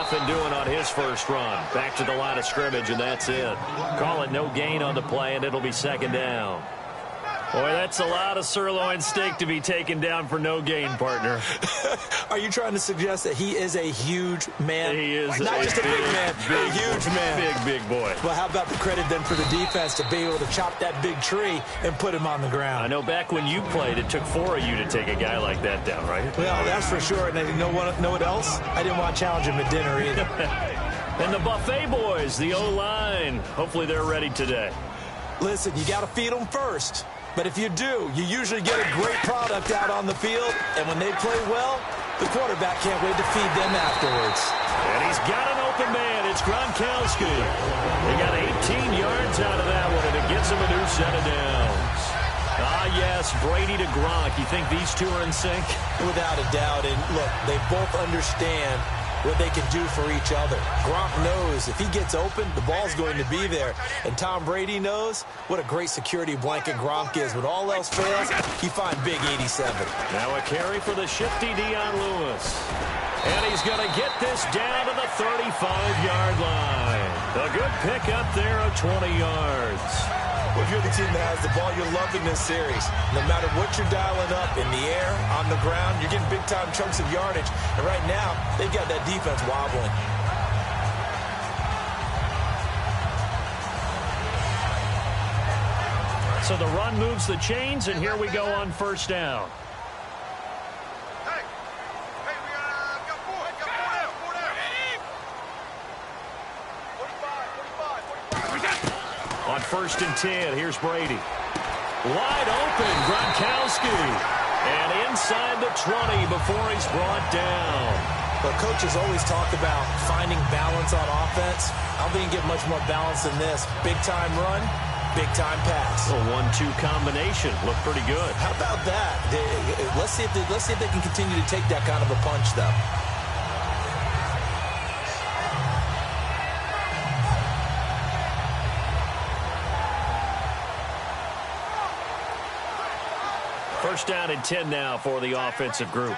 nothing doing on his first run. Back to the line of scrimmage, and that's it. Call it no gain on the play, and it'll be second down. Boy, that's a lot of sirloin steak to be taken down for no gain, partner. Are you trying to suggest that he is a huge man? He is not just a big man, a huge man. Big boy. Well, how about the credit then for the defense to be able to chop that big tree and put him on the ground? I know back when you played, it took 4 of you to take a guy like that down, right? Well, that's for sure. And you know what else? I didn't want to challenge him at dinner either. And the Buffet boys, the O-line. Hopefully they're ready today. Listen, you got to feed them first. But if you do, you usually get a great product out on the field. And when they play well, the quarterback can't wait to feed them afterwards. And he's got an open man. It's Gronkowski. They got 18 yards out of that one, and it gets him a new set of downs. Ah, yes, Brady to Gronk. You think these two are in sync? Without a doubt. And, look, they both understand what they can do for each other. Gronk knows if he gets open, the ball's going to be there. And Tom Brady knows what a great security blanket Gronk is. When all else fails, he finds big 87. Now a carry for the shifty Dion Lewis. And he's going to get this down to the 35-yard line. A good pickup there of 20 yards. Well, if you're the team that has the ball, you're loving this series. No matter what you're dialing up, in the air, on the ground, you're getting big-time chunks of yardage. And right now, they've got that defense wobbling. So the run moves the chains, and here we go on first down. On 1st and 10, here's Brady. Wide open, Gronkowski. And inside the 20 before he's brought down. But coaches always talk about finding balance on offense. I don't think you get much more balance than this. Big-time run, big-time pass. A 1-2 combination. Looked pretty good. How about that? Let's see if they can continue to take that kind of a punch, though. First down and 10 now for the offensive group.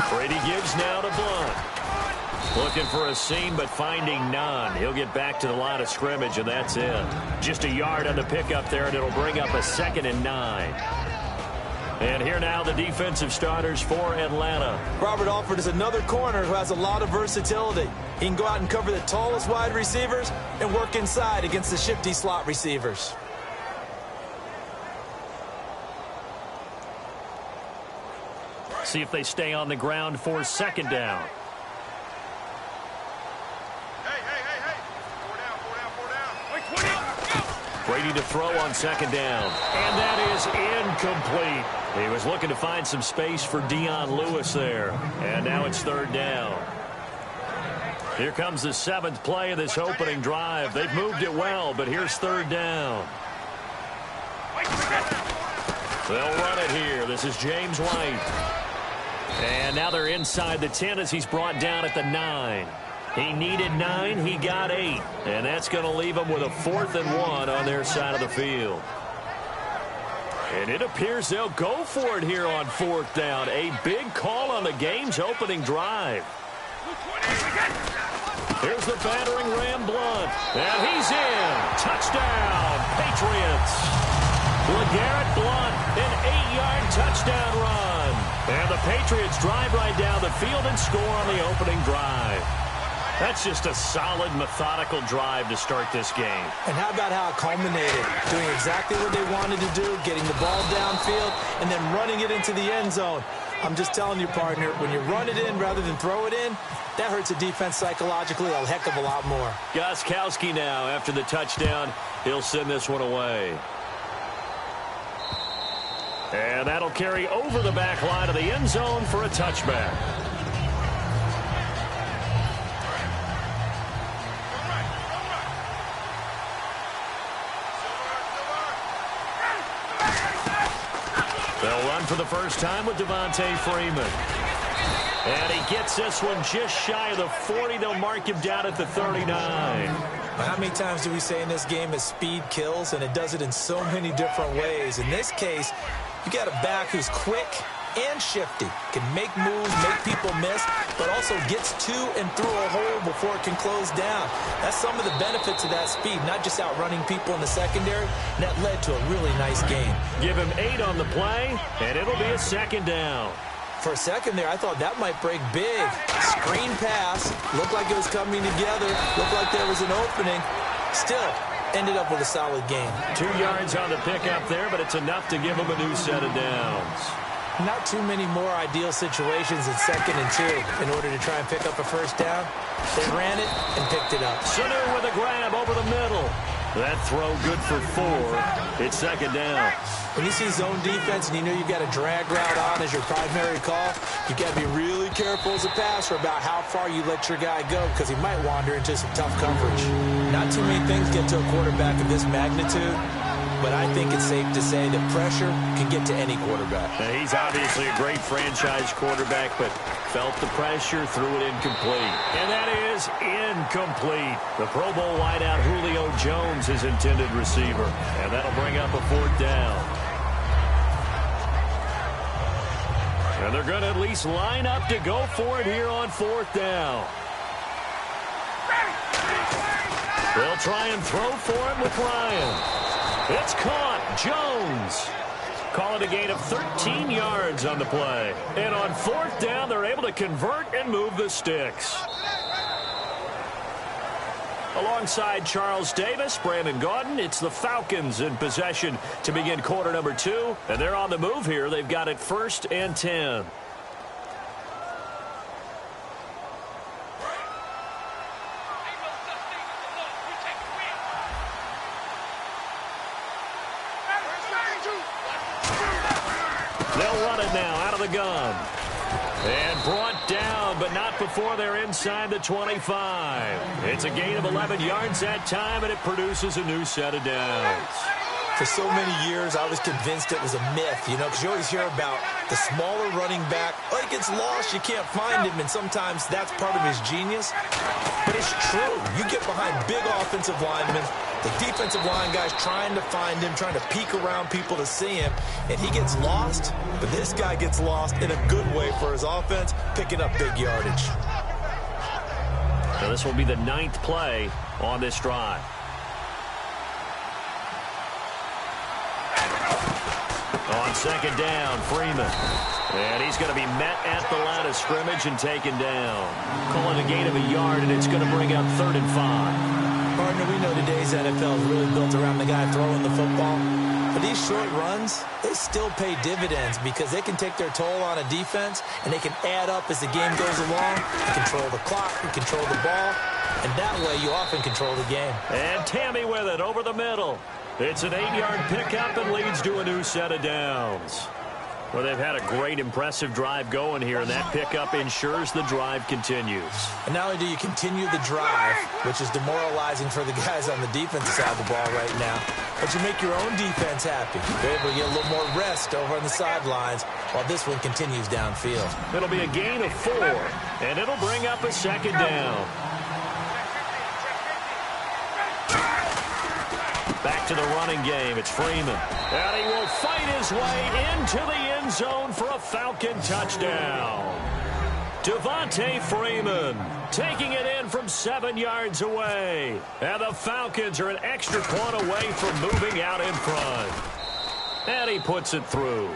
Brady gives now to Blunt. Looking for a seam, but finding none. He'll get back to the line of scrimmage, and that's it. Just a yard on the pickup there, and it'll bring up a 2nd and 9. And here now the defensive starters for Atlanta. Robert Alford is another corner who has a lot of versatility. He can go out and cover the tallest wide receivers and work inside against the shifty slot receivers. See if they stay on the ground for 2nd down. Brady to throw on 2nd down. And that is incomplete. He was looking to find some space for Dion Lewis there. And now it's 3rd down. Here comes the 7th play of this opening drive. They've moved it well, but here's 3rd down. They'll run it here. This is James White. And now they're inside the 10 as he's brought down at the 9. He needed 9, he got 8. And that's going to leave him with a 4th and 1 on their side of the field. And it appears they'll go for it here on 4th down. A big call on the game's opening drive. Here's the battering ram Blunt. And he's in. Touchdown, Patriots. LeGarrette Blunt, an 8-yard touchdown run. And the Patriots drive right down the field and score on the opening drive. That's just a solid, methodical drive to start this game. And how about how it culminated? Doing exactly what they wanted to do, getting the ball downfield, and then running it into the end zone. I'm just telling you, partner, when you run it in rather than throw it in, that hurts the defense psychologically a heck of a lot more. Gostkowski now, after the touchdown, he'll send this one away. And that'll carry over the back line of the end zone for a touchback. They'll run for the first time with Devontae Freeman. And he gets this one just shy of the 40. They'll mark him down at the 39. How many times do we say in this game that speed kills, and it does it in so many different ways? In this case, You got a back who's quick and shifty, can make moves, make people miss, but also gets to and through a hole before it can close down. That's some of the benefits of that speed, not just outrunning people in the secondary, and that led to a really nice game. Give him 8 on the play, and it'll be a second down. For a second there, I thought that might break big. Screen pass, looked like it was coming together, looked like there was an opening. Still, ended up with a solid game. 2 yards on the pickup there, but it's enough to give him a new set of downs. Not too many more ideal situations in 2nd and 2 in order to try and pick up a first down. They ran it and picked it up. Sanu with a grab over the middle. That throw good for 4. It's second down. When you see zone defense and you know you've got a drag route on as your primary call, you've got to be really careful as a passer about how far you let your guy go because he might wander into some tough coverage. Not too many things get to a quarterback of this magnitude, but I think it's safe to say that pressure can get to any quarterback. Now, he's obviously a great franchise quarterback, but felt the pressure, threw it incomplete. And that is incomplete. The Pro Bowl wideout Julio Jones, his intended receiver. And that'll bring up a 4th down. And they're going to at least line up to go for it here on 4th down. They'll try and throw for him with Ryan. It's caught. Jones. Call it a gain of 13 yards on the play. And on 4th down, they're able to convert and move the sticks. Alongside Charles Davis, Brandon Gaudin, it's the Falcons in possession to begin quarter number 2. And they're on the move here. They've got it 1st and 10. They'll run it now out of the gun. And brought down, but not before they're inside the 25. It's a gain of 11 yards that time, and it produces a new set of downs. For so many years, I was convinced it was a myth, you know, because you always hear about the smaller running back. Oh, he gets lost, you can't find him, and sometimes that's part of his genius. But it's true. You get behind big offensive linemen, the defensive line guy's trying to find him, trying to peek around people to see him, and he gets lost. But this guy gets lost in a good way for his offense, picking up big yardage. So this will be the 9th play on this drive. On 2nd down, Freeman. And he's going to be met at the line of scrimmage and taken down. Calling a gain of a yard, and it's going to bring up 3rd and 5. Partner, we know today's NFL is really built around the guy throwing the football. But these short runs, they still pay dividends because they can take their toll on a defense, and they can add up as the game goes along. You control the clock, you control the ball, and that way you often control the game. And Tammy with it over the middle. It's an 8-yard pickup and leads to a new set of downs. Well, they've had a great, impressive drive going here, and that pickup ensures the drive continues. And not only do you continue the drive, which is demoralizing for the guys on the defensive side of the ball right now, but you make your own defense happy. You're able to get a little more rest over on the sidelines while this one continues downfield. It'll be a gain of 4, and it'll bring up a 2nd down. Back to the running game. It's Freeman. And he will fight his way into the end zone for a Falcon touchdown. Devontae Freeman taking it in from 7 yards away. And the Falcons are an extra point away from moving out in front. And he puts it through.